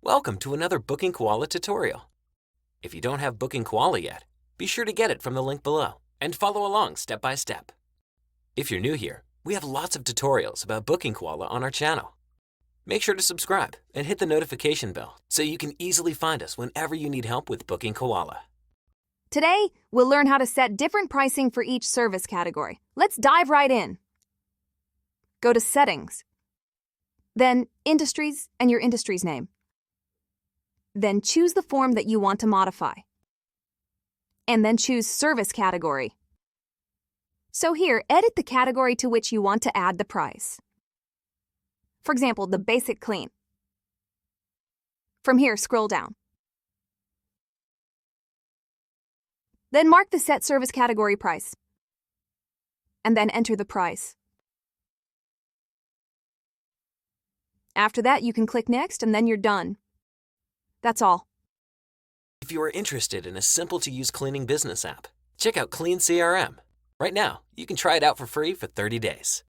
Welcome to another BookingKoala tutorial. If you don't have BookingKoala yet, be sure to get it from the link below and follow along step by step. If you're new here, we have lots of tutorials about BookingKoala on our channel. Make sure to subscribe and hit the notification bell so you can easily find us whenever you need help with BookingKoala. Today, we'll learn how to set different pricing for each service category. Let's dive right in. Go to Settings, then Industries and your industry's name. Then choose the form that you want to modify. And then choose Service Category. So here, edit the category to which you want to add the price. For example, the Basic Clean. From here, scroll down. Then mark the Set Service Category price. And then enter the price. After that, you can click Next and then you're done. That's all. If you are interested in a simple-to-use cleaning business app, check out Clean CRM. Right now, you can try it out for free for 30 days.